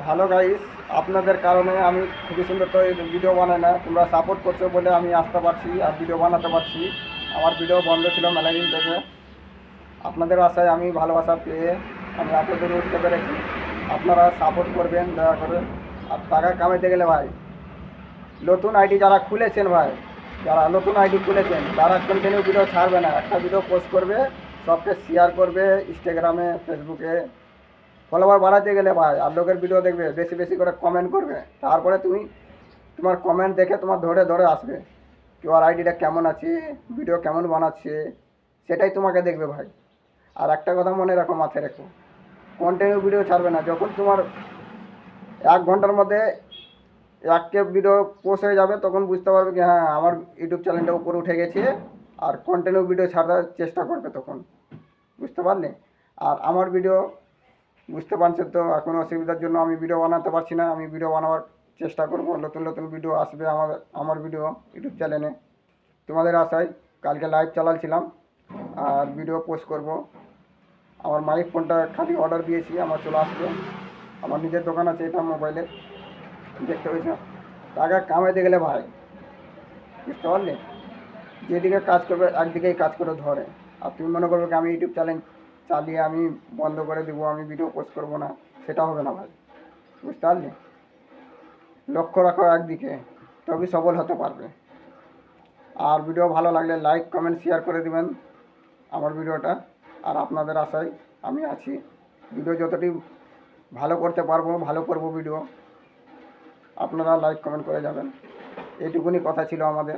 Hello guys, আপনাদের কারণে আমি খুবই সুন্দর তো ভিডিও বানাই না, তোমরা সাপোর্ট করছো বলে আমি আসতে পারছি আর ভিডিও বানাতে পারছি। আমার ভিডিও বন্ধ ছিল মেলা দিন থেকে, আপনাদের আশায় আমি ভালোবাসা পেয়ে আমি এত দূর উঠতে পেরেছি। আপনারা সাপোর্ট করবেন দয়া করে। আর টাকা কামাইতে গেলে ভাই, নতুন আইডি যারা খুলেছেন ভাই, যারা নতুন আইডি খুলেছেন তারা কন্টিনিউ ভিডিও ছাড়বে না, একটা ভিডিও পোস্ট করবে, সবকে শেয়ার করবে ইনস্টাগ্রামে, ফেসবুকে। ফলোয়ার বাড়াতে গেলে ভাই আর লোকের ভিডিও দেখবে, বেশি বেশি করে কমেন্ট করবে, তারপরে তুমি তোমার কমেন্ট দেখে তোমার ধরে ধরে আসবে কেউ আর আইডিটা কেমন আছে, ভিডিও কেমন বানাচ্ছে, সেটাই তোমাকে দেখবে ভাই। আর একটা কথা মনে রাখো, মাথায় রেখো, কন্টিনিউ ভিডিও ছাড়বে না। যখন তোমার 1 ঘন্টার মধ্যে 1কে ভিডিও পোস্ট হয়ে যাবে, তখন বুঝতে পারবে কি হ্যাঁ আমার ইউটিউব চ্যানেলটা উপরে উঠে গেছে। আর কন্টিনিউ ভিডিও ছাড়ার চেষ্টা করবে তখন, বুঝতে পারলে? আর আমার ভিডিও বুঝতে পারছেন তো, এখন অসুবিধার জন্য আমি ভিডিও বানাতে পারছি না। আমি ভিডিও বানাবার চেষ্টা করব, নতুন নতুন ভিডিও আসবে আমার আমার ভিডিও ইউটিউব চ্যানেলে। তোমাদের আশায় কালকে লাইভ চালাচ্ছিলাম আর ভিডিও পোস্ট করব। আমার মাইক ফোনটা খালি অর্ডার দিয়েছি, আমার চলে আসবে। আমার নিজের দোকান আছে, এটা মোবাইলে দেখতে হয়েছে। টাকা কামাইতে গেলে ভাই, বুঝতে পারলে, যেদিকে কাজ করবে একদিকেই কাজ করে ধরে। আর তুমি মনে করবে কি আমি ইউটিউব চ্যানেল চালিয়ে আমি বন্ধ করে দেবো, আমি ভিডিও পোস্ট করবো না, সেটা হবে না ভাই, বুঝতে পারলে? লক্ষ্য রাখো একদিকে, তবেই সফল হতে পারবে। আর ভিডিও ভালো লাগলে লাইক কমেন্ট শেয়ার করে দিবেন আমার ভিডিওটা। আর আপনাদের আশায় আমি আছি, ভিডিও যতটি ভালো করতে পারবো ভালো করব ভিডিও, আপনারা লাইক কমেন্ট করে যাবেন। এইটুকুনি কথা ছিল আমাদের।